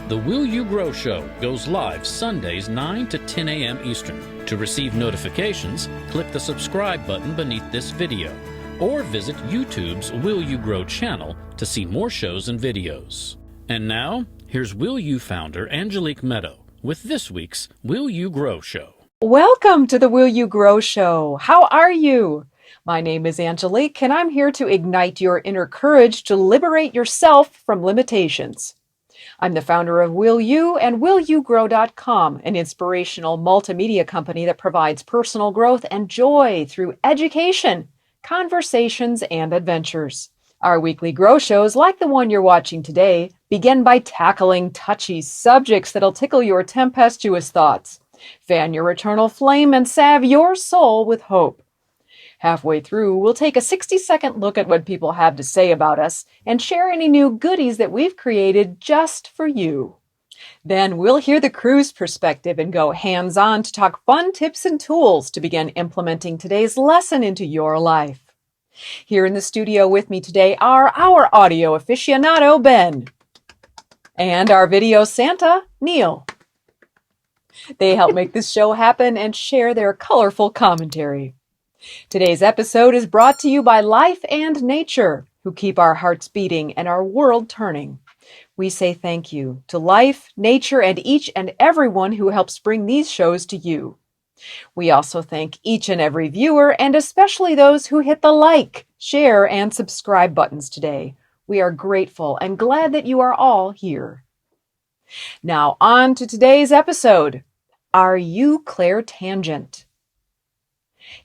The Will You Grow Show goes live Sundays 9 to 10 a.m. Eastern. To receive notifications, click the subscribe button beneath this video, or visit YouTube's Will You Grow channel to see more shows and videos. And now, here's Will You founder Angelique Medow with this week's Will You Grow Show. Welcome to the Will You Grow Show. How are you? My name is Angelique, and I'm here to ignite your inner courage to liberate yourself from limitations. I'm the founder of Will You and WillYouGrow.com, an inspirational multimedia company that provides personal growth and joy through education, conversations, and adventures. Our weekly grow shows, like the one you're watching today, begin by tackling touchy subjects that'll tickle your tempestuous thoughts, fan your eternal flame, and salve your soul with hope. Halfway through, we'll take a 60-second look at what people have to say about us and share any new goodies that we've created just for you. Then we'll hear the crew's perspective and go hands-on to talk fun tips and tools to begin implementing today's lesson into your life. Here in the studio with me today are our audio aficionado, Ben, and our video Santa, Neil. They help make this show happen and share their colorful commentary. Today's episode is brought to you by Life and Nature, who keep our hearts beating and our world turning. We say thank you to Life, Nature, and each and everyone who helps bring these shows to you. We also thank each and every viewer, and especially those who hit the like, share, and subscribe buttons today. We are grateful and glad that you are all here. Now on to today's episode. Are you clairtangent?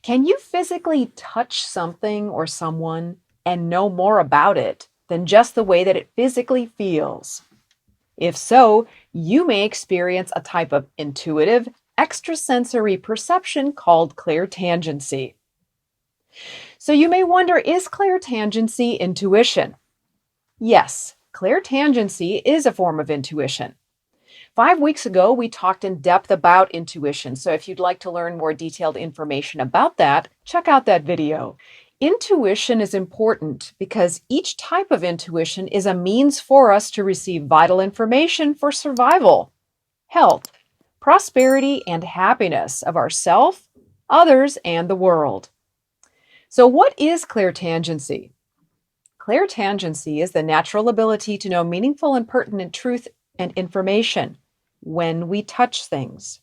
Can you physically touch something or someone and know more about it than just the way that it physically feels? If so, you may experience a type of intuitive, extrasensory perception called clairtangency. So you may wonder, is clairtangency intuition? Yes, clairtangency is a form of intuition. 5 weeks ago, we talked in depth about intuition, so if you'd like to learn more detailed information about that, check out that video. Intuition is important because each type of intuition is a means for us to receive vital information for survival, health, prosperity, and happiness of ourselves, others, and the world. So what is clairtangency? Clairtangency is the natural ability to know meaningful and pertinent truth and information when we touch things.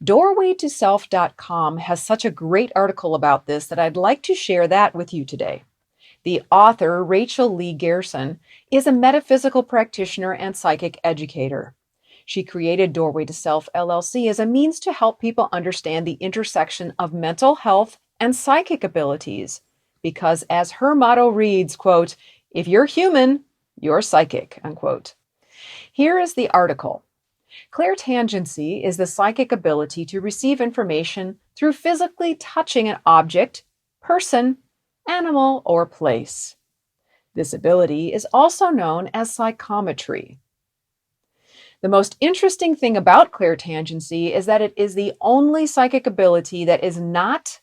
Doorwaytoself.com has such a great article about this that I'd like to share that with you today. The author, Rachel Lee Gerson, is a metaphysical practitioner and psychic educator. She created Doorway to Self LLC as a means to help people understand the intersection of mental health and psychic abilities, because as her motto reads, quote, "If you're human, you're psychic," unquote. Here is the article. Clairtangency is the psychic ability to receive information through physically touching an object, person, animal, or place. This ability is also known as psychometry. The most interesting thing about clairtangency is that it is the only psychic ability that is not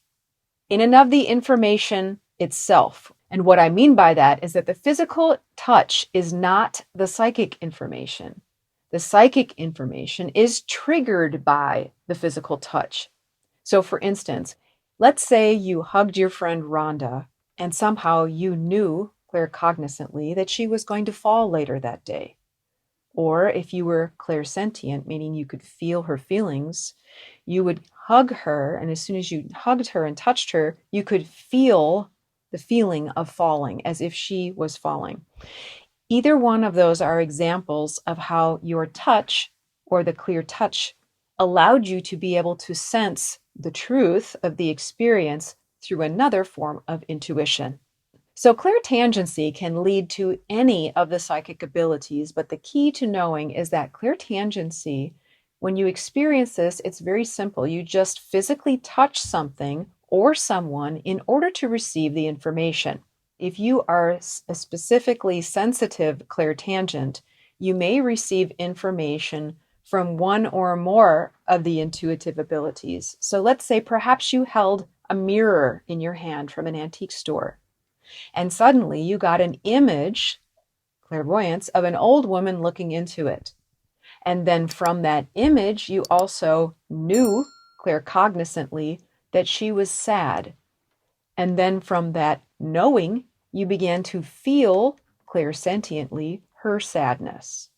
in and of the information itself. And what I mean by that is that the physical touch is not the psychic information. The psychic information is triggered by the physical touch. So for instance, let's say you hugged your friend Rhonda and somehow you knew claircognizantly that she was going to fall later that day. Or if you were clairsentient, meaning you could feel her feelings, you would hug her, and as soon as you hugged her and touched her, you could feel the feeling of falling, as if she was falling. Either one of those are examples of how your touch, or the clear touch, allowed you to be able to sense the truth of the experience through another form of intuition. So clairtangency can lead to any of the psychic abilities, but the key to knowing is that clairtangency, when you experience this, it's very simple. You just physically touch something or someone in order to receive the information. If you are a specifically sensitive clairtangent, you may receive information from one or more of the intuitive abilities. So let's say perhaps you held a mirror in your hand from an antique store, and suddenly you got an image clairvoyance, of an old woman looking into it. And then from that image, you also knew claircognizantly that she was sad. And then from that knowing, you began to feel clairsentiently her sadness.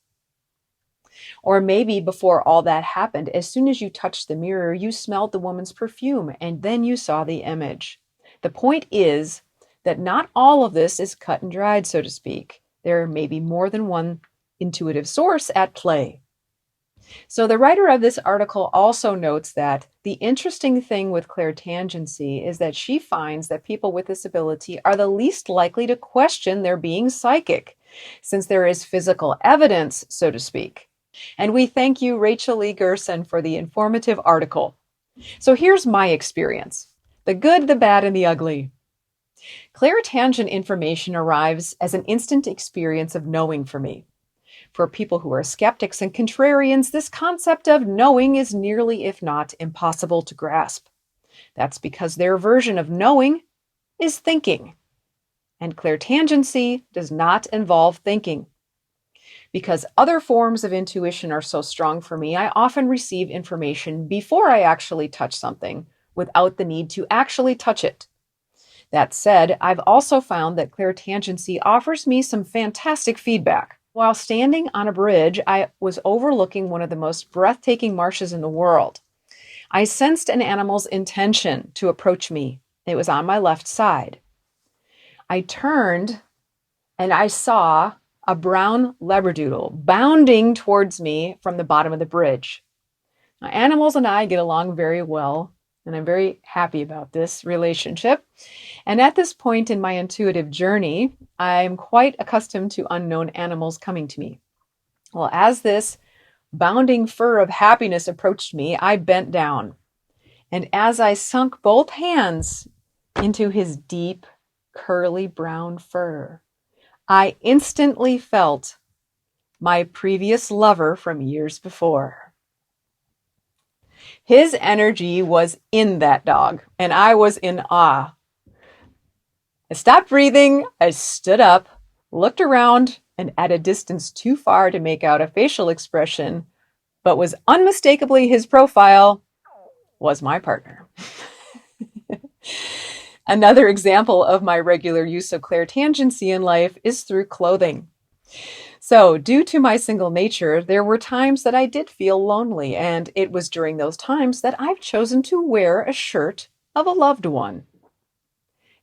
Or maybe before all that happened, as soon as you touched the mirror, you smelled the woman's perfume and then you saw the image. The point is that not all of this is cut and dried, so to speak. There may be more than one intuitive source at play. So the writer of this article also notes that the interesting thing with clairtangency is that she finds that people with this ability are the least likely to question their being psychic, since there is physical evidence, so to speak. And we thank you, Rachel Lee Gerson, for the informative article. So here's my experience: the good, the bad, and the ugly. Clairtangent information arrives as an instant experience of knowing for me. For people who are skeptics and contrarians, this concept of knowing is nearly, if not impossible to grasp. That's because their version of knowing is thinking. And clairtangency does not involve thinking. Because other forms of intuition are so strong for me, I often receive information before I actually touch something, without the need to actually touch it. That said, I've also found that clairtangency offers me some fantastic feedback. While standing on a bridge, I was overlooking one of the most breathtaking marshes in the world. I sensed an animal's intention to approach me. It was on my left side. I turned and I saw a brown labradoodle bounding towards me from the bottom of the bridge. Now, animals and I get along very well, and I'm very happy about this relationship. And at this point in my intuitive journey, I'm quite accustomed to unknown animals coming to me. Well, as this bounding fur of happiness approached me, I bent down. And as I sunk both hands into his deep, curly brown fur, I instantly felt my previous lover from years before. His energy was in that dog, and I was in awe. I stopped breathing, I stood up, looked around, and at a distance too far to make out a facial expression, but was unmistakably his profile, was my partner. Another example of my regular use of clairtangency in life is through clothing. So, due to my single nature, there were times that I did feel lonely, and it was during those times that I've chosen to wear a shirt of a loved one.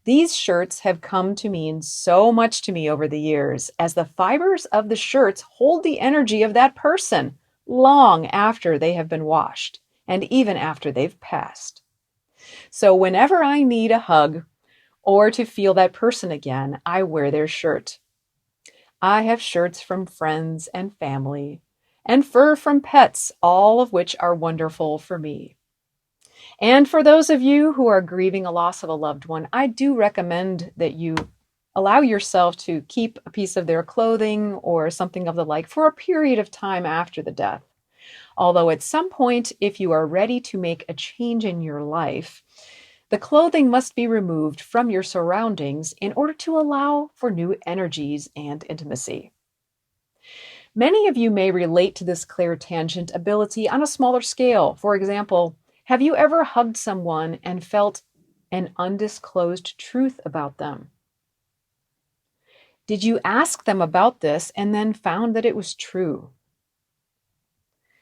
These shirts have come to mean so much to me over the years, as the fibers of the shirts hold the energy of that person long after they have been washed, and even after they've passed. So whenever I need a hug or to feel that person again, I wear their shirt. I have shirts from friends and family, and fur from pets, all of which are wonderful for me. And for those of you who are grieving a loss of a loved one, I do recommend that you allow yourself to keep a piece of their clothing or something of the like for a period of time after the death. Although at some point, if you are ready to make a change in your life, the clothing must be removed from your surroundings in order to allow for new energies and intimacy. Many of you may relate to this clairtangent ability on a smaller scale. For example, have you ever hugged someone and felt an undisclosed truth about them? Did you ask them about this and then found that it was true?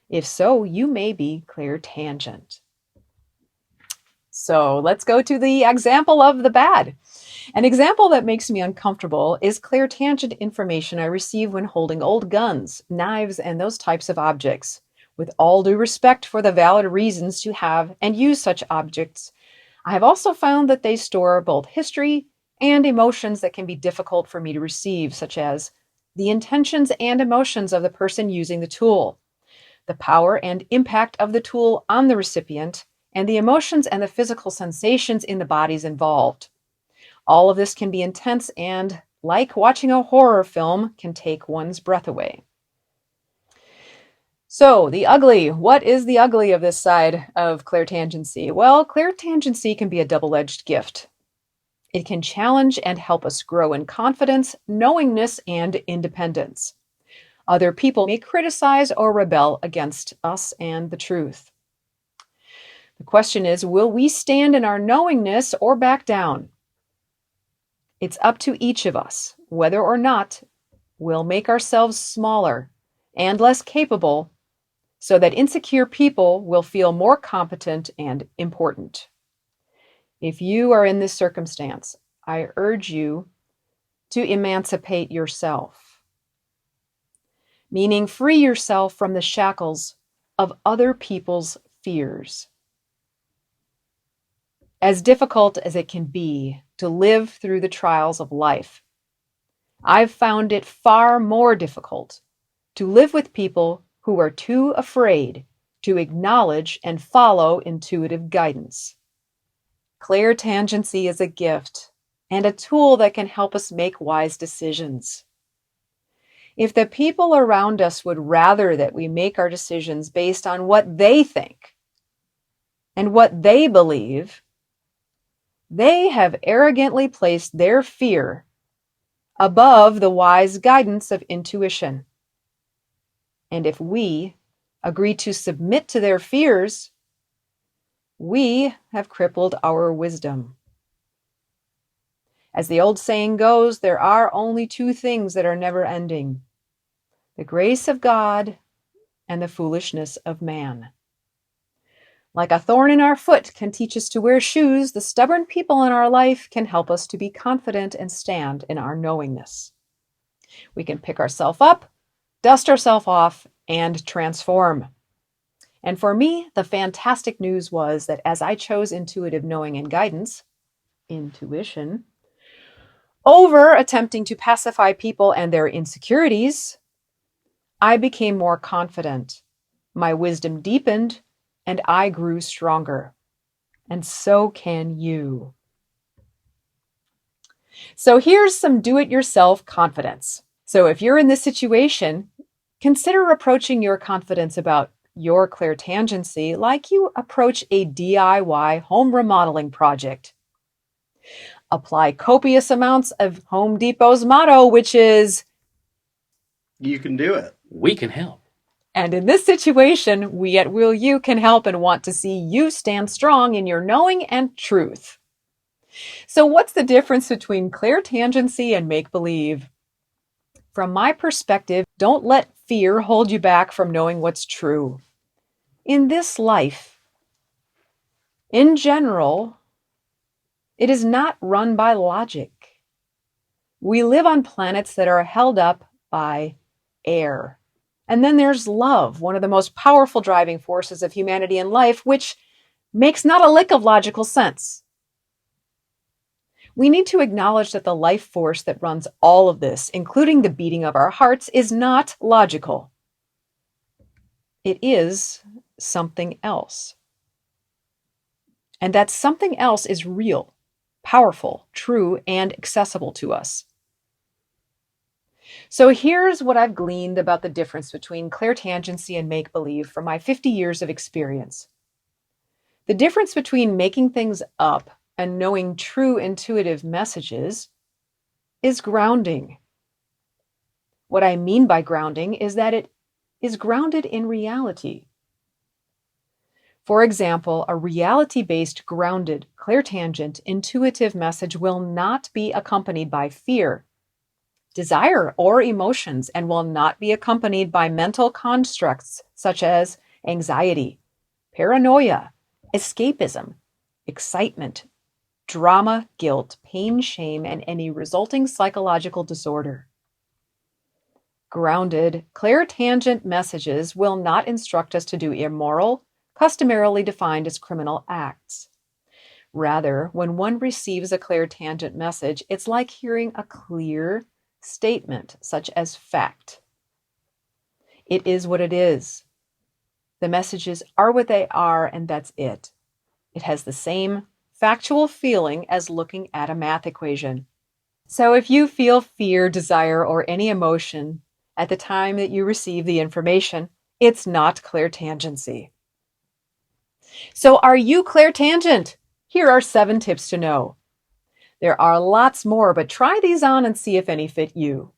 If so, you may be clairtangent. So let's go to the example of the bad. An example that makes me uncomfortable is clairtangent information I receive when holding old guns, knives, and those types of objects. With all due respect for the valid reasons to have and use such objects, I have also found that they store both history and emotions that can be difficult for me to receive, such as the intentions and emotions of the person using the tool, the power and impact of the tool on the recipient, and the emotions and the physical sensations in the bodies involved. All of this can be intense and, like watching a horror film, can take one's breath away. So, the ugly. What is the ugly of this side of clairtangency? Well, clairtangency can be a double-edged gift. It can challenge and help us grow in confidence, knowingness, and independence. Other people may criticize or rebel against us and the truth. The question is, will we stand in our knowingness or back down? It's up to each of us whether or not we'll make ourselves smaller and less capable so that insecure people will feel more competent and important. If you are in this circumstance, I urge you to emancipate yourself, meaning free yourself from the shackles of other people's fears. As difficult as it can be to live through the trials of life, I've found it far more difficult to live with people who are too afraid to acknowledge and follow intuitive guidance. Clairtangency is a gift and a tool that can help us make wise decisions. If the people around us would rather that we make our decisions based on what they think and what they believe, they have arrogantly placed their fear above the wise guidance of intuition. And if we agree to submit to their fears, we have crippled our wisdom. As the old saying goes, there are only two things that are never ending: the grace of God and the foolishness of man. Like a thorn in our foot can teach us to wear shoes, the stubborn people in our life can help us to be confident and stand in our knowingness. We can pick ourselves up, dust ourselves off, and transform. And for me, the fantastic news was that as I chose intuitive knowing and guidance, intuition, over attempting to pacify people and their insecurities, I became more confident. My wisdom deepened, and I grew stronger. And so can you. So here's some do-it-yourself confidence. So if you're in this situation, consider approaching your confidence about your clairtangency like you approach a DIY home remodeling project. Apply copious amounts of Home Depot's motto, which is, "You can do it. We can help. And in this situation, we at Will You can help and want to see you stand strong in your knowing and truth. So what's the difference between clairtangency and make-believe? From my perspective, don't let fear hold you back from knowing what's true. In this life, in general, it is not run by logic. We live on planets that are held up by air. And then there's love, one of the most powerful driving forces of humanity and life, which makes not a lick of logical sense. We need to acknowledge that the life force that runs all of this, including the beating of our hearts, is not logical. It is something else. And that something else is real, powerful, true, and accessible to us. So here's what I've gleaned about the difference between clairtangency and make-believe from my 50 years of experience. The difference between making things up and knowing true intuitive messages is grounding. What I mean by grounding is that it is grounded in reality. For example, a reality-based, grounded, clairtangent, intuitive message will not be accompanied by fear, desire, or emotions, and will not be accompanied by mental constructs such as anxiety, paranoia, escapism, excitement, drama, guilt, pain, shame, and any resulting psychological disorder. Grounded, clairtangent messages will not instruct us to do immoral, customarily defined as criminal acts. Rather, when one receives a clairtangent message, it's like hearing a clear statement, such as fact. It is what it is. The messages are what they are, and that's it. It has the same factual feeling as looking at a math equation. So if you feel fear, desire, or any emotion at the time that you receive the information, it's not clairtangency. So are you clairtangent? Here are 7 tips to know. There are lots more, but try these on and see if any fit you.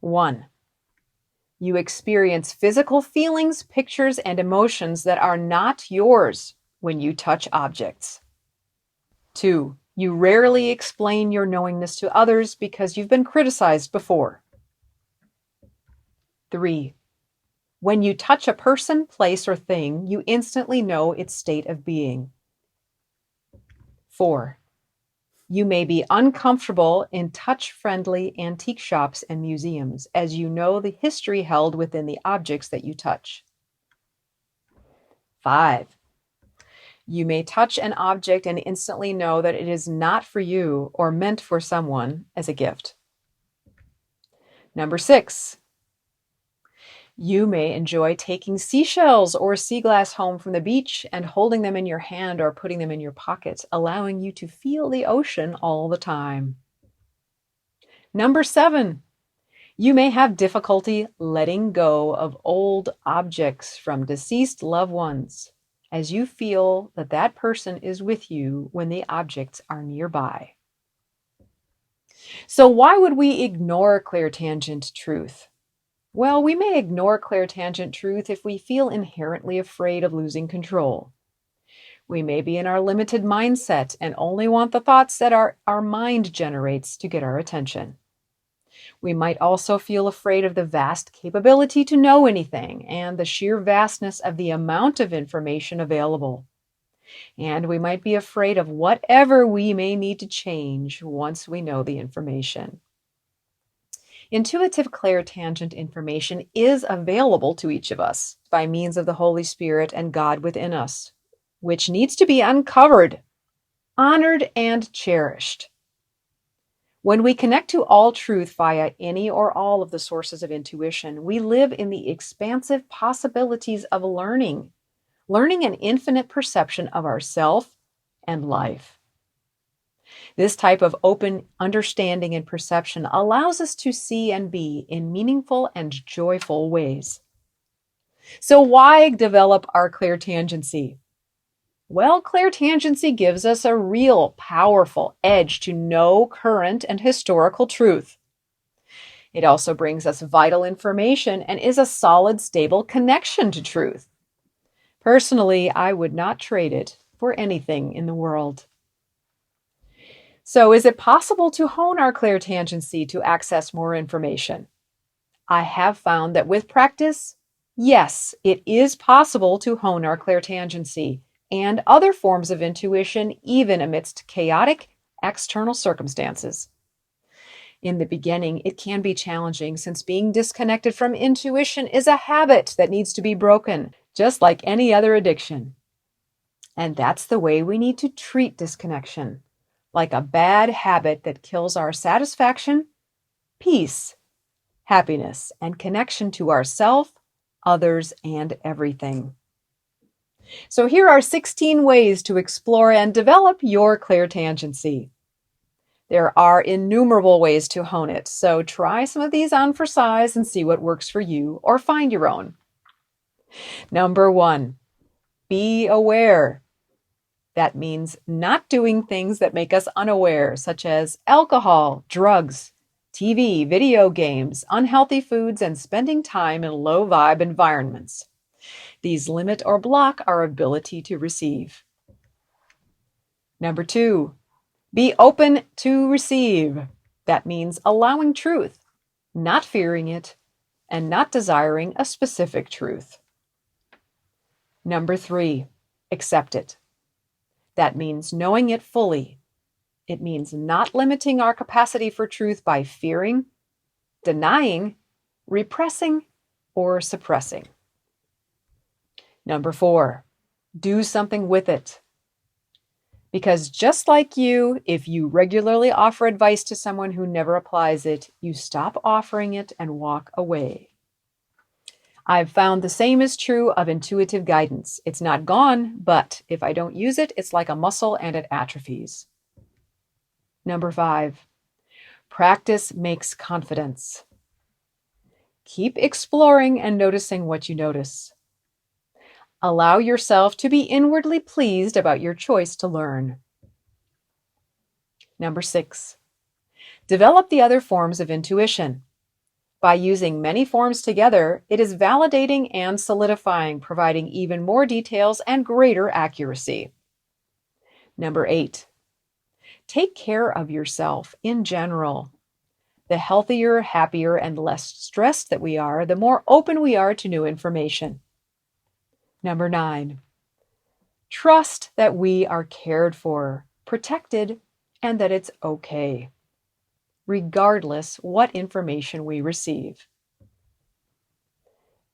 1. You experience physical feelings, pictures, and emotions that are not yours when you touch objects. 2. You rarely explain your knowingness to others because you've been criticized before. 3. When you touch a person, place, or thing, you instantly know its state of being. 4. You may be uncomfortable in touch-friendly antique shops and museums, as you know the history held within the objects that you touch. 5. You may touch an object and instantly know that it is not for you or meant for someone as a gift. Number 6. You may enjoy taking seashells or sea glass home from the beach and holding them in your hand or putting them in your pocket, allowing you to feel the ocean all the time. Number 7. You may have difficulty letting go of old objects from deceased loved ones, as you feel that that person is with you when the objects are nearby. So why would we ignore clairtangent truth? Well, we may ignore clairtangent truth if we feel inherently afraid of losing control. We may be in our limited mindset and only want the thoughts that our mind generates to get our attention. We might also feel afraid of the vast capability to know anything and the sheer vastness of the amount of information available. And we might be afraid of whatever we may need to change once we know the information. Intuitive clairtangent information is available to each of us by means of the Holy Spirit and God within us, which needs to be uncovered, honored, and cherished. When we connect to all truth via any or all of the sources of intuition, we live in the expansive possibilities of learning an infinite perception of ourself and life. This type of open understanding and perception allows us to see and be in meaningful and joyful ways. So why develop our clairtangency? Well, clairtangency gives us a real, powerful edge to know current and historical truth. It also brings us vital information and is a solid, stable connection to truth. Personally, I would not trade it for anything in the world. So, is it possible to hone our clairtangency to access more information? I have found that with practice, yes, it is possible to hone our clairtangency and other forms of intuition, even amidst chaotic external circumstances. In the beginning, it can be challenging since being disconnected from intuition is a habit that needs to be broken, just like any other addiction. And that's the way we need to treat disconnection, like a bad habit that kills our satisfaction, peace, happiness, and connection to ourself, others, and everything. So here are 16 ways to explore and develop your clairtangency. There are innumerable ways to hone it, so try some of these on for size and see what works for you, or find your own. Number 1, be aware. That means not doing things that make us unaware, such as alcohol, drugs, TV, video games, unhealthy foods, and spending time in low-vibe environments. These limit or block our ability to receive. Number 2, be open to receive. That means allowing truth, not fearing it, and not desiring a specific truth. Number 3, accept it. That means knowing it fully. It means not limiting our capacity for truth by fearing, denying, repressing, or suppressing. Number 4, do something with it. Because just like you, if you regularly offer advice to someone who never applies it, you stop offering it and walk away. I've found the same is true of intuitive guidance. It's not gone, but if I don't use it, it's like a muscle and it atrophies. Number 5, practice makes confidence. Keep exploring and noticing what you notice. Allow yourself to be inwardly pleased about your choice to learn. Number 6, develop the other forms of intuition. By using many forms together, it is validating and solidifying, providing even more details and greater accuracy. Number 8, take care of yourself in general. The healthier, happier, and less stressed that we are, the more open we are to new information. Number 9, trust that we are cared for, protected, and that it's okay, regardless what information we receive.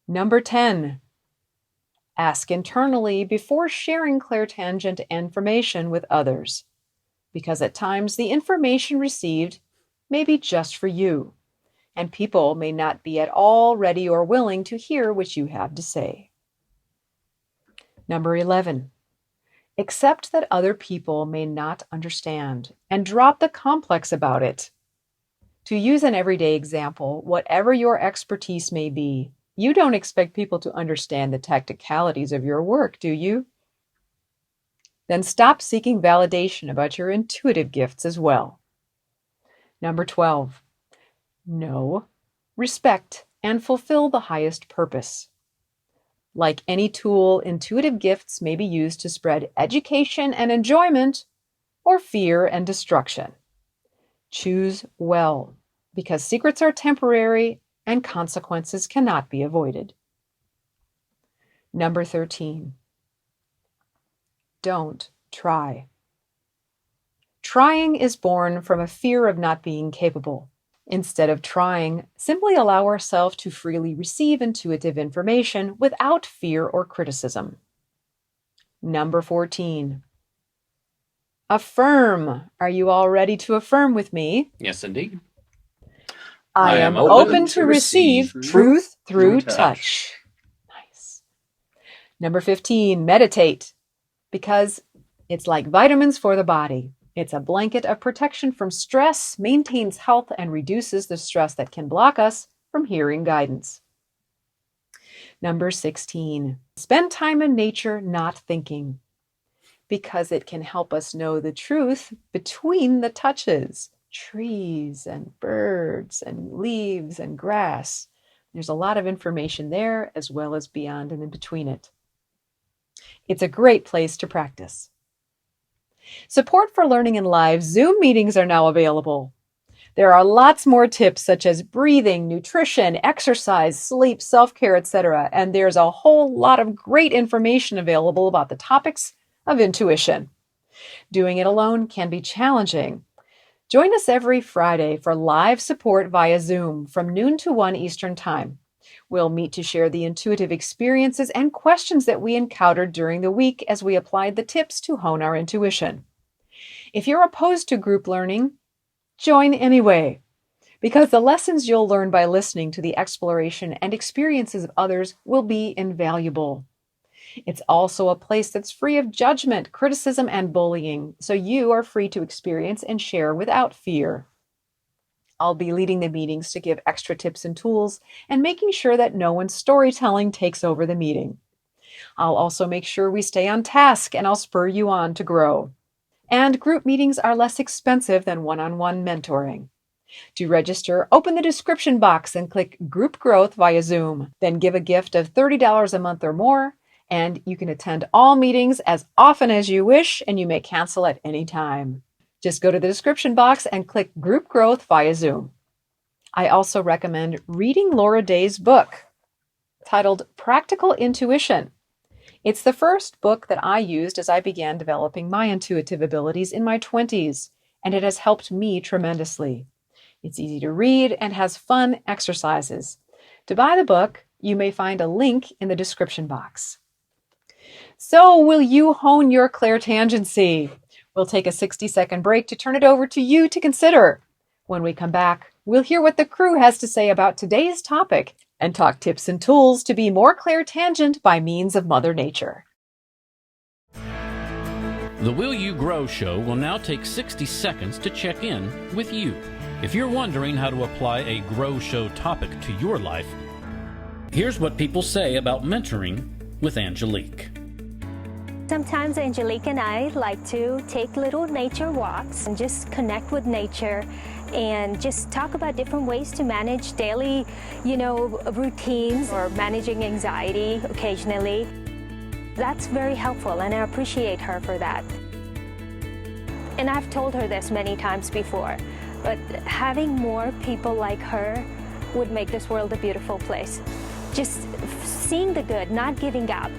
Number 10, ask internally before sharing clairtangent information with others, because at times the information received may be just for you, and people may not be at all ready or willing to hear what you have to say. Number 11, accept that other people may not understand and drop the complex about it. To use an everyday example, whatever your expertise may be, you don't expect people to understand the tacticalities of your work, do you? Then stop seeking validation about your intuitive gifts as well. Number 12, know, respect, and fulfill the highest purpose. Like any tool, intuitive gifts may be used to spread education and enjoyment, or fear and destruction. Choose well, because secrets are temporary and consequences cannot be avoided. Number 13, don't try. Trying is born from a fear of not being capable. Instead of trying, simply allow ourselves to freely receive intuitive information without fear or criticism. Number 14, affirm. Are you all ready to affirm with me? Yes, indeed. I am open to receive truth through touch. Nice. Number 15, meditate, because it's like vitamins for the body. It's a blanket of protection from stress, maintains health, and reduces the stress that can block us from hearing guidance. Number 16, spend time in nature not thinking, because it can help us know the truth between the touches. Trees and birds and leaves and grass. There's a lot of information there as well as beyond and in between it. It's a great place to practice. Support for Learning in Live Zoom meetings are now available. There are lots more tips such as breathing, nutrition, exercise, sleep, self-care, etc. And there's a whole lot of great information available about the topics of intuition. Doing it alone can be challenging. Join us every Friday for live support via Zoom from noon to 1 Eastern Time. We'll meet to share the intuitive experiences and questions that we encountered during the week as we applied the tips to hone our intuition. If you're opposed to group learning, join anyway, because the lessons you'll learn by listening to the exploration and experiences of others will be invaluable. It's also a place that's free of judgment, criticism, and bullying, so you are free to experience and share without fear. I'll be leading the meetings to give extra tips and tools and making sure that no one's storytelling takes over the meeting. I'll also make sure we stay on task, and I'll spur you on to grow. And group meetings are less expensive than one-on-one mentoring. To register, open the description box and click Group Growth via Zoom. Then give a gift of $30 a month or more, and you can attend all meetings as often as you wish, and you may cancel at any time. Just go to the description box and click Group Growth via Zoom. I also recommend reading Laura Day's book, titled Practical Intuition. It's the first book that I used as I began developing my intuitive abilities in my 20s, and it has helped me tremendously. It's easy to read and has fun exercises. To buy the book, you may find a link in the description box. So, will you hone your clairtangency? We'll take a 60-second break to turn it over to you to consider. When we come back, we'll hear what the crew has to say about today's topic and talk tips and tools to be more clairtangent by means of Mother Nature. The Will You Grow show will now take 60 seconds to check in with you. If you're wondering how to apply a Grow Show topic to your life, here's what people say about mentoring with Angelique. Sometimes Angelique and I like to take little nature walks and just connect with nature and just talk about different ways to manage daily, routines or managing anxiety occasionally. That's very helpful, and I appreciate her for that. And I've told her this many times before, but having more people like her would make this world a beautiful place. Just seeing the good, not giving up.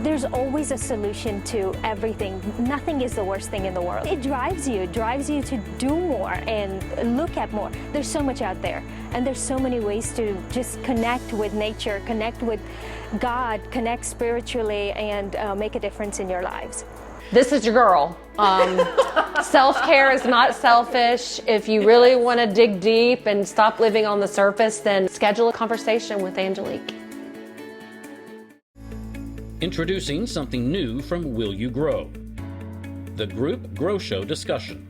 There's always a solution to everything. Nothing is the worst thing in the world. It drives you to do more and look at more. There's so much out there, and there's so many ways to just connect with nature, connect with God, connect spiritually, and make a difference in your lives. This is your girl. Self-care is not selfish. If you really want to dig deep and stop living on the surface, then schedule a conversation with Angelique. Introducing something new from Will You Grow? The Group Grow Show discussion.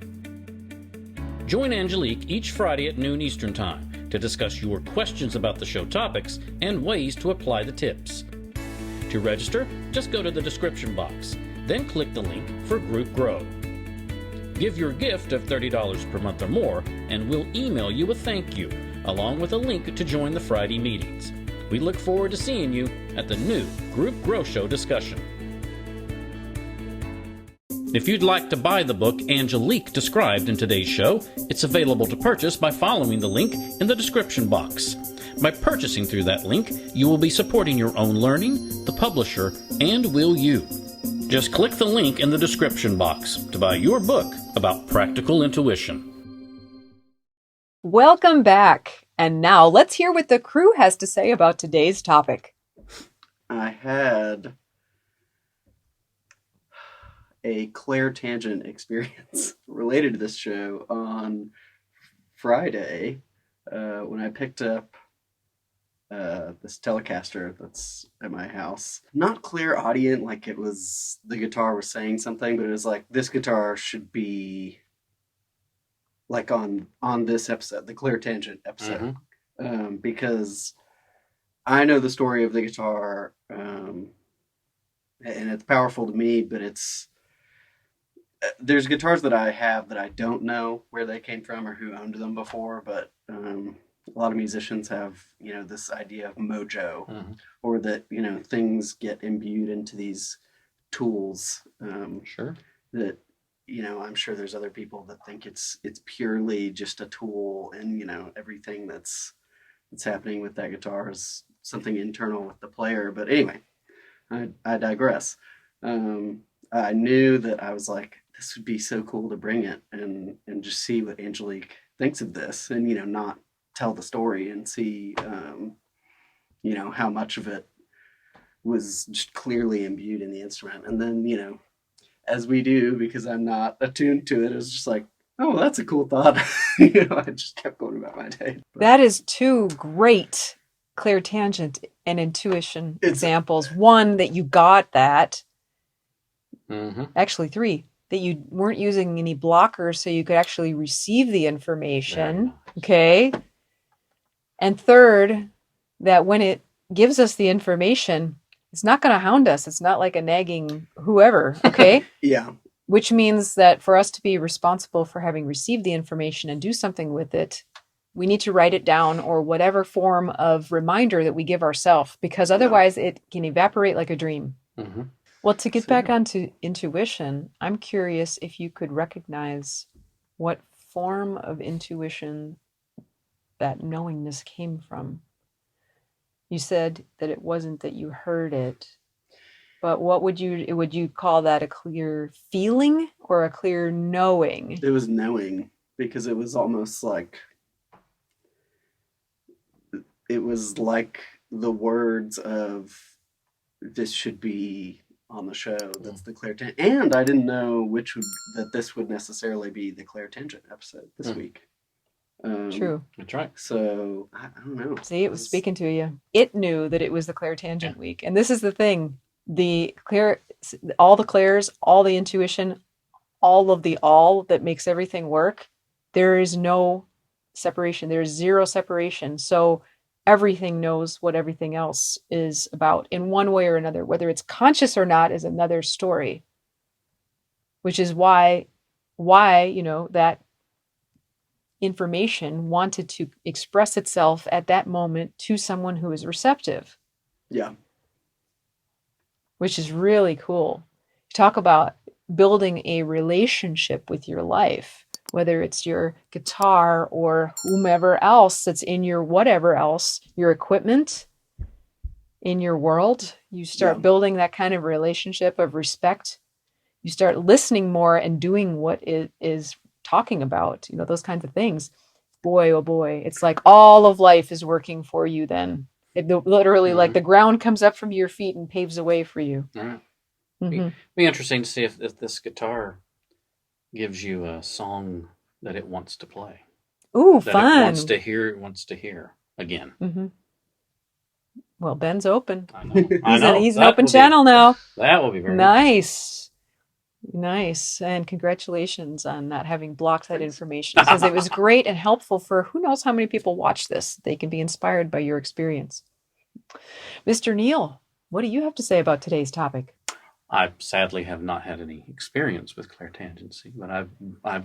Join Angelique each Friday at noon Eastern Time to discuss your questions about the show topics and ways to apply the tips. To register, just go to the description box, then click the link for Group Grow. Give your gift of $30 per month or more, and we'll email you a thank you, along with a link to join the Friday meetings. We look forward to seeing you at the new Group Grow Show discussion. If you'd like to buy the book Angelique described in today's show, it's available to purchase by following the link in the description box. By purchasing through that link, you will be supporting your own learning, the publisher, and Will You. Just click the link in the description box to buy your book about practical intuition. Welcome back. And now let's hear what the crew has to say about today's topic. I had a clairtangent experience related to this show on Friday when I picked up this Telecaster that's at my house. Not clairaudient, like it was the guitar was saying something, but it was like this guitar should be like on this episode, the Clairtangent episode, because I know the story of the guitar, and it's powerful to me, but there's guitars that I have that I don't know where they came from or who owned them before, but a lot of musicians have, this idea of mojo, or that, things get imbued into these tools. Sure. That, I'm sure there's other people that think it's purely just a tool, and, everything that's happening with that guitar is something internal with the player. But anyway, I digress. I knew that I was like, this would be so cool to bring it and just see what Angelique thinks of this, and, not tell the story and see, how much of it was just clearly imbued in the instrument. And then, as we do, because I'm not attuned to it, it's just like, oh, that's a cool thought. I just kept going about my day. But That is two great clairtangent and intuition examples. One, that you got that. Actually, three, that you weren't using any blockers, so you could actually receive the information. Okay. And third, that when it gives us the information, it's not going to hound us. It's not like a nagging whoever. Okay. yeah. Which means that for us to be responsible for having received the information and do something with it, we need to write it down, or whatever form of reminder that we give ourselves, because otherwise it can evaporate like a dream. Well, to get back onto intuition, I'm curious if you could recognize what form of intuition that knowingness came from. You said that it wasn't that you heard it, but what would you call that? A clear feeling or a clear knowing? It was knowing, because it was almost like, it was like the words of, this should be on the show. That's the Clairtangent. And I didn't know that this would necessarily be the Clairtangent episode this week. True. That's right. So I don't know. See, it was speaking to you. It knew that it was the Clairtangent week. And this is the thing. All the clairs, all the intuition, all of the all that makes everything work, there is no separation. There's zero separation. So everything knows what everything else is about in one way or another. Whether it's conscious or not is another story, which is why that information wanted to express itself at that moment to someone who is receptive. Yeah. Which is really cool. Talk about building a relationship with your life, whether it's your guitar or whomever else that's in your whatever else, your equipment in your world. You start building that kind of relationship of respect. You start listening more and doing what it is talking about, those kinds of things. Boy, oh boy, it's like all of life is working for you then. It literally like the ground comes up from your feet and paves a way for you. All right. Mm-hmm. Be interesting to see if this guitar gives you a song that it wants to play. Ooh, that fun. It wants to hear again. Mm-hmm. Well, Ben's open. I know. He's an open channel now. That will be very nice. And congratulations on not having blocked that information, because it was great and helpful for who knows how many people watch this. They can be inspired by your experience. Mr. Neil, what do you have to say about today's topic? I sadly have not had any experience with clairtangency, but I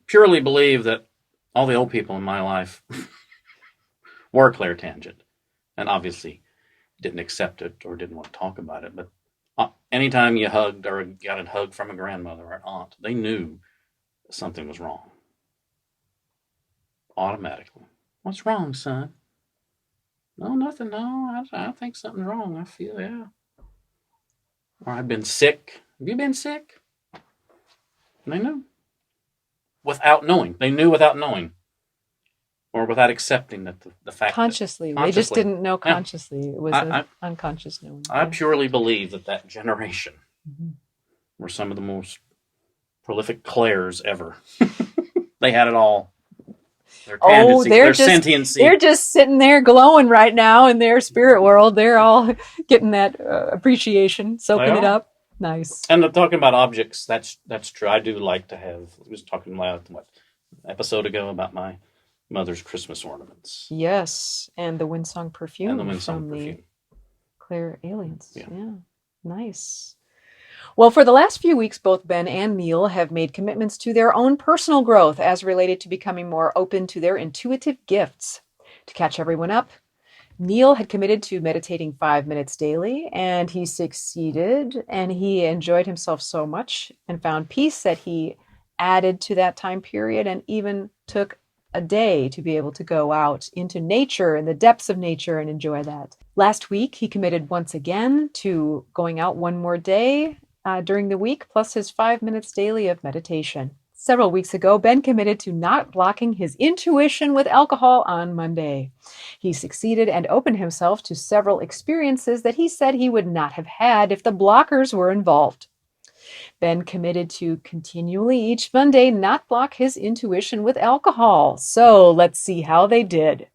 purely believe that all the old people in my life were clairtangent, and obviously didn't accept it or didn't want to talk about it. But anytime you hugged or got a hug from a grandmother or an aunt, they knew something was wrong. Automatically. What's wrong, son? No, nothing. No, I think something's wrong. I feel, yeah. Or I've been sick. Have you been sick? And they knew. Without knowing. They knew without knowing. Or without accepting that the fact consciously. That they just didn't know consciously. Yeah. It was an unconscious knowing. I purely believe that generation were some of the most prolific clairs ever. They had it all. Their tangency, their sentiency. They're just sitting there glowing right now in their spirit world. They're all getting that appreciation, soaking it up. Nice. And talking about objects, that's true. I do like to have. I was talking about episode ago about my mother's Christmas ornaments. Yes, and the Windsong perfume. And the Windsong perfume. The Claire Aliens. Yeah. Nice. Well, for the last few weeks, both Ben and Neil have made commitments to their own personal growth as related to becoming more open to their intuitive gifts. To catch everyone up, Neil had committed to meditating 5 minutes daily, and he succeeded, and he enjoyed himself so much and found peace that he added to that time period and even took a day to be able to go out into nature and the depths of nature and enjoy that. Last week, he committed once again to going out one more day during the week, plus his 5 minutes daily of meditation. Several weeks ago, Ben committed to not blocking his intuition with alcohol on Monday. He succeeded and opened himself to several experiences that he said he would not have had if the blockers were involved. Ben committed to continually each Monday not block his intuition with alcohol. So let's see how they did.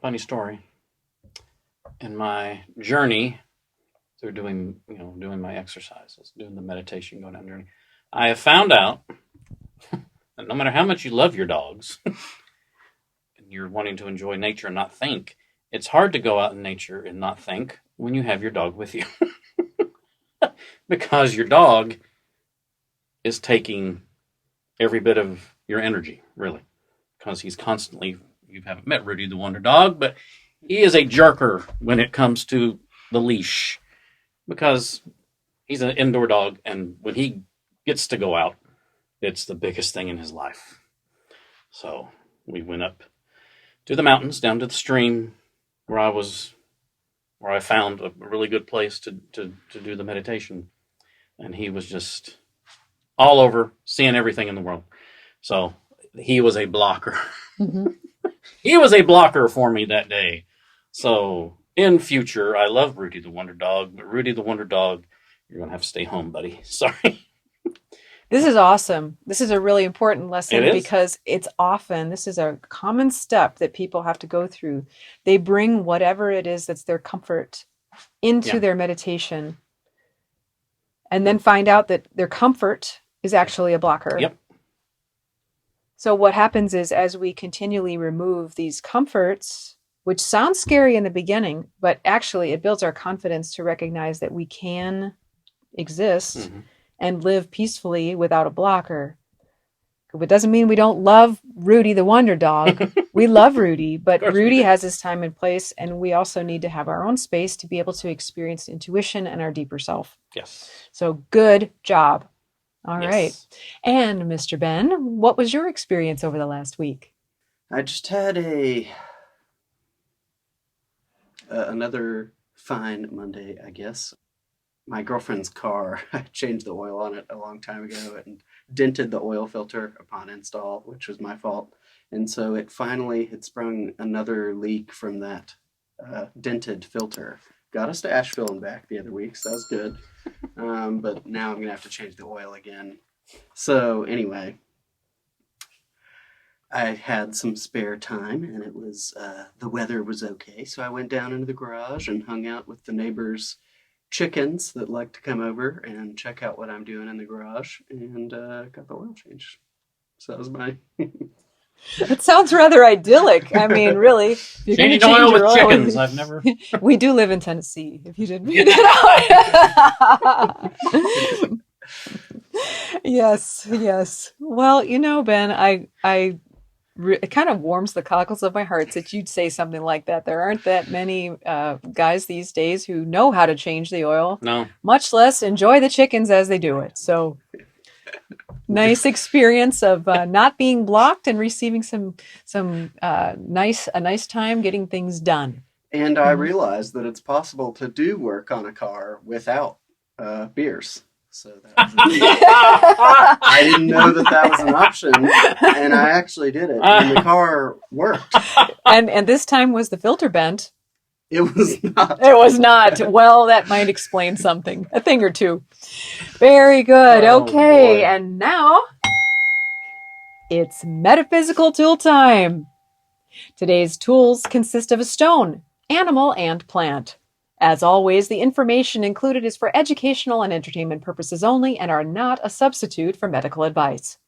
Funny story. In my journey through doing my exercises, doing the meditation, going down the journey, I have found out that no matter how much you love your dogs and you're wanting to enjoy nature and not think, it's hard to go out in nature and not think when you have your dog with you. Because your dog is taking every bit of your energy, really. Because he's constantly, you haven't met Rudy the Wonder Dog, but he is a jerker when it comes to the leash. Because he's an indoor dog, and when he gets to go out, it's the biggest thing in his life. So we went up to the mountains, down to the stream, where I found a really good place to do the meditation. And he was just all over, seeing everything in the world. So he was a blocker. Mm-hmm. He was a blocker for me that day. So in future, I love Rudy the Wonder Dog, but Rudy the Wonder Dog, you're going to have to stay home, buddy. Sorry. This is awesome. This is a really important lesson because this is a common step that people have to go through. They bring whatever it is that's their comfort into their meditation and then find out that their comfort is actually a blocker. Yep. So what happens is, as we continually remove these comforts, which sounds scary in the beginning, but actually it builds our confidence to recognize that we can exist and live peacefully without a blocker. It doesn't mean we don't love Rudy the Wonder Dog. We love Rudy, but Rudy has his time and place, and we also need to have our own space to be able to experience intuition and our deeper self. Yes. So good job. All Yes. right. And Mr. Ben, what was your experience over the last week? I just had another fine Monday, I guess. My girlfriend's car, I changed the oil on it a long time ago and dented the oil filter upon install, which was my fault. And so it finally had sprung another leak from that dented filter. Got us to Asheville and back the other week, so that was good. But now I'm going to have to change the oil again. So anyway, I had some spare time, and it was the weather was okay, so I went down into the garage and hung out with the neighbors' chickens that like to come over and check out what I'm doing in the garage, and got the oil changed. So that was my... It sounds rather idyllic. I mean, really. If you're gonna Changing oil change your with chickens. I've never. We do live in Tennessee, if you didn't Yes, yes. Well, you know, Ben, it kind of warms the cockles of my heart that you'd say something like that. There aren't that many guys these days who know how to change the oil, No. much less enjoy the chickens as they do it. So nice experience of not being blocked and receiving a nice time getting things done. And I realized that it's possible to do work on a car without beers. So that was I didn't know that was an option, and I actually did it, and the car worked. And this time was the filter bent. It was not. It was not. Well, that might explain something. A thing or two. Very good. Oh, okay, boy. and now it's metaphysical tool time. Today's tools consist of a stone, animal, and plant. As always, the information included is for educational and entertainment purposes only and are not a substitute for medical advice.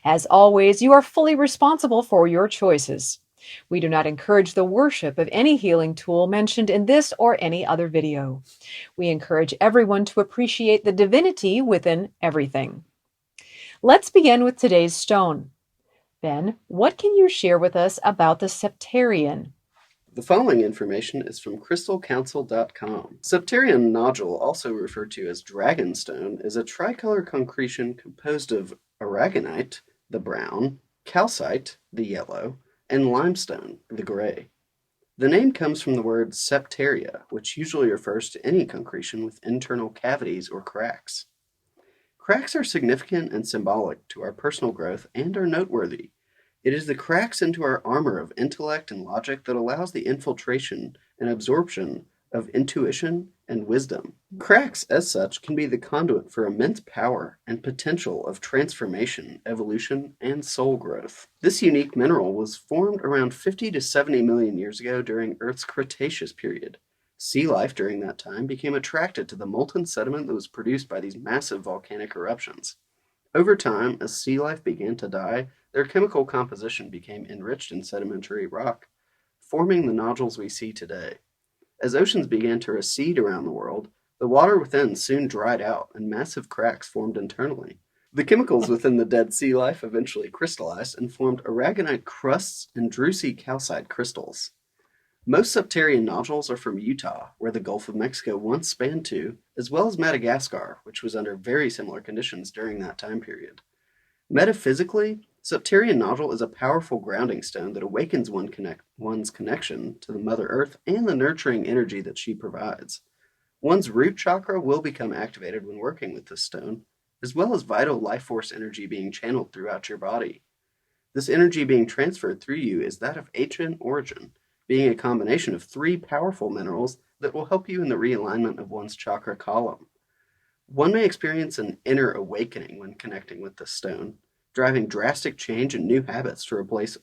As always, you are fully responsible for your choices. We do not encourage the worship of any healing tool mentioned in this or any other video. We encourage everyone to appreciate the divinity within everything. Let's begin with today's stone. Ben, what can you share with us about the Septerian? The following information is from crystalcouncil.com. Septerian Nodule, also referred to as dragonstone, is a tricolor concretion composed of aragonite, the brown, calcite, the yellow, and limestone, the gray. The name comes from the word septeria, which usually refers to any concretion with internal cavities or cracks. Cracks are significant and symbolic to our personal growth and are noteworthy. It is the cracks into our armor of intellect and logic that allows the infiltration and absorption of intuition and wisdom. Cracks, as such, can be the conduit for immense power and potential of transformation, evolution, and soul growth. This unique mineral was formed around 50 to 70 million years ago during Earth's Cretaceous period. Sea life during that time became attracted to the molten sediment that was produced by these massive volcanic eruptions. Over time, as sea life began to die, their chemical composition became enriched in sedimentary rock, forming the nodules we see today. As oceans began to recede around the world, the water within soon dried out and massive cracks formed internally. The chemicals within the dead sea life eventually crystallized and formed aragonite crusts and druzy calcite crystals. Most Septerian nodules are from Utah, where the Gulf of Mexico once spanned to, as well as Madagascar, which was under very similar conditions during that time period. Metaphysically, Septerian nodule is a powerful grounding stone that awakens one's connection to the Mother Earth and the nurturing energy that she provides. One's root chakra will become activated when working with this stone, as well as vital life force energy being channeled throughout your body. This energy being transferred through you is that of ancient origin, being a combination of three powerful minerals that will help you in the realignment of one's chakra column. One may experience an inner awakening when connecting with this stone, driving drastic change and new habits to replace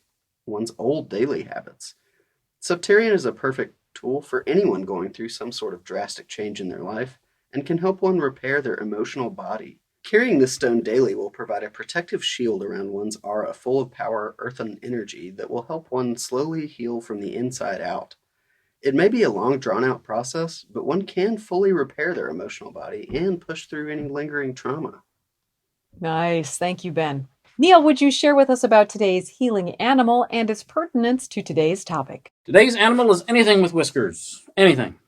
one's old daily habits. Septerian is a perfect tool for anyone going through some sort of drastic change in their life and can help one repair their emotional body Carrying this stone daily will provide a protective shield around one's aura full of power, earthen energy that will help one slowly heal from the inside out. It may be a long, drawn-out process, but one can fully repair their emotional body and push through any lingering trauma. Nice. Thank you, Ben. Neil, would you share with us about today's healing animal and its pertinence to today's topic? Today's animal is anything with whiskers. Anything.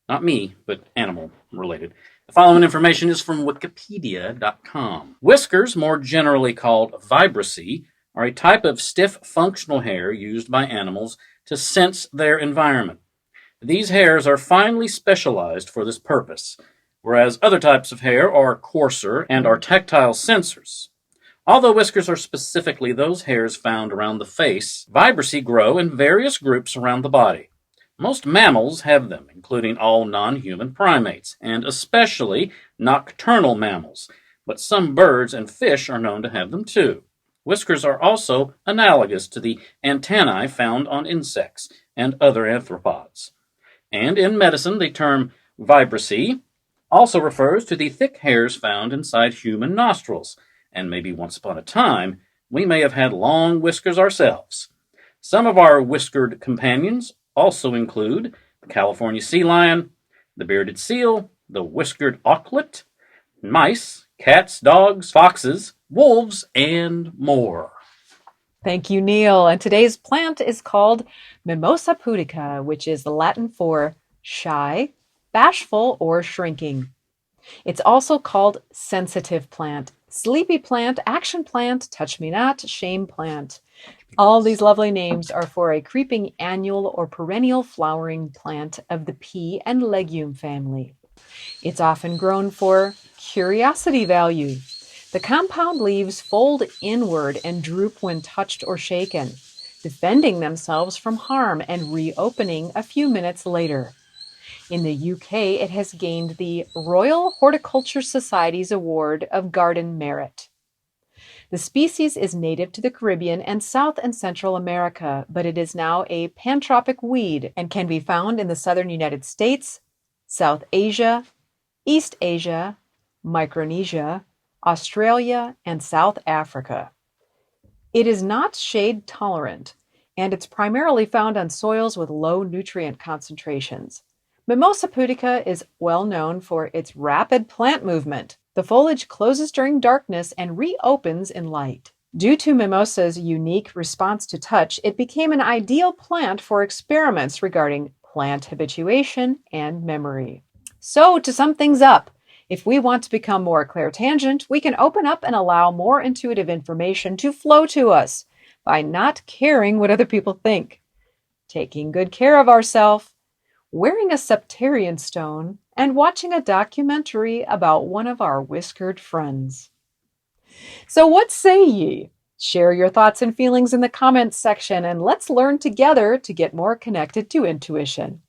Not me, but animal related. The following information is from Wikipedia.com. Whiskers, more generally called vibrissae, are a type of stiff functional hair used by animals to sense their environment. These hairs are finely specialized for this purpose, whereas other types of hair are coarser and are tactile sensors. Although whiskers are specifically those hairs found around the face, vibrissae grow in various groups around the body. Most mammals have them, including all non-human primates, and especially nocturnal mammals, but some birds and fish are known to have them too. Whiskers are also analogous to the antennae found on insects and other arthropods. And in medicine, the term vibrissae also refers to the thick hairs found inside human nostrils, and maybe once upon a time, we may have had long whiskers ourselves. Some of our whiskered companions also include the California sea lion, the bearded seal, the whiskered auklet, mice, cats, dogs, foxes, wolves, and more. Thank you, Neil. And today's plant is called Mimosa Pootika, which is the Latin for shy, bashful, or shrinking. It's also called sensitive plant, sleepy plant, action plant, touch me not, shame plant. All these lovely names are for a creeping annual or perennial flowering plant of the pea and legume family. It's often grown for curiosity value. The compound leaves fold inward and droop when touched or shaken, defending themselves from harm and reopening a few minutes later. In the UK, it has gained the Royal Horticulture Society's Award of Garden Merit. The species is native to the Caribbean and South and Central America, but it is now a pantropic weed and can be found in the southern United States, South Asia, East Asia, Micronesia, Australia, and South Africa. It is not shade tolerant, and it's primarily found on soils with low nutrient concentrations. Mimosa Pootika is well known for its rapid plant movement. The foliage closes during darkness and reopens in light. Due to mimosa's unique response to touch, it became an ideal plant for experiments regarding plant habituation and memory. So, to sum things up, if we want to become more clairtangent, we can open up and allow more intuitive information to flow to us by not caring what other people think, taking good care of ourselves, wearing a Septerian stone, and watching a documentary about one of our whiskered friends. So what say ye? Share your thoughts and feelings in the comments section, and let's learn together to get more connected to intuition.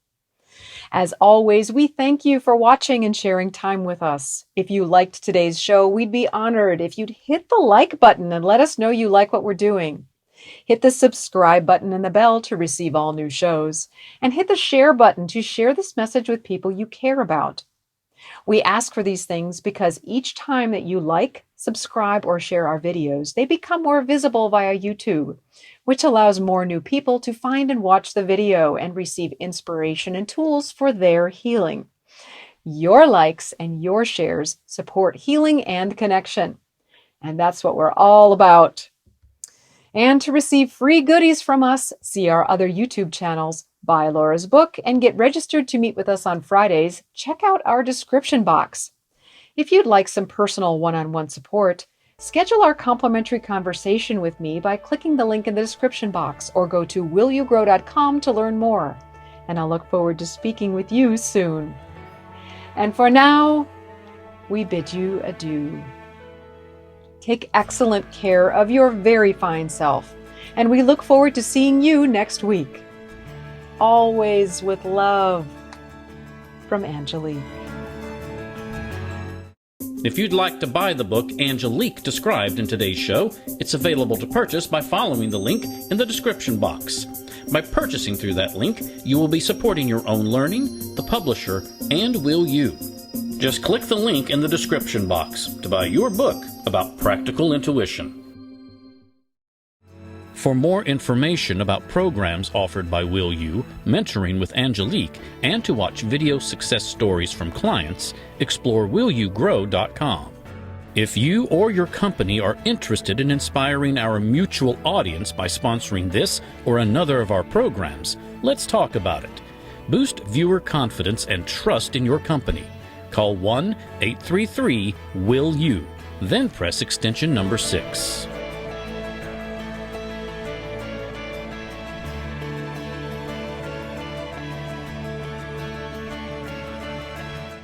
As always, we thank you for watching and sharing time with us. If you liked today's show, we'd be honored if you'd hit the like button and let us know you like what we're doing. Hit the subscribe button and the bell to receive all new shows, and hit the share button to share this message with people you care about. We ask for these things because each time that you like, subscribe, or share our videos, they become more visible via YouTube, which allows more new people to find and watch the video and receive inspiration and tools for their healing. Your likes and your shares support healing and connection, and that's what we're all about. And to receive free goodies from us, see our other YouTube channels, buy Laura's book, and get registered to meet with us on Fridays, check out our description box. If you'd like some personal one-on-one support, schedule our complimentary conversation with me by clicking the link in the description box or go to willyougrow.com to learn more. And I'll look forward to speaking with you soon. And for now, we bid you adieu. Take excellent care of your very fine self, and we look forward to seeing you next week. Always with love, from Angelique. If you'd like to buy the book Angelique described in today's show, it's available to purchase by following the link in the description box. By purchasing through that link, you will be supporting your own learning, the publisher, and will you. Just click the link in the description box to buy your book about practical intuition. For more information about programs offered by Will You, mentoring with Angelique, and to watch video success stories from clients, explore willyougrow.com. If you or your company are interested in inspiring our mutual audience by sponsoring this or another of our programs, let's talk about it. Boost viewer confidence and trust in your company. Call 1-833-WILL-YOU, then press extension number 6.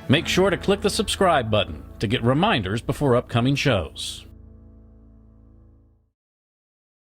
Make sure to click the subscribe button to get reminders before upcoming shows.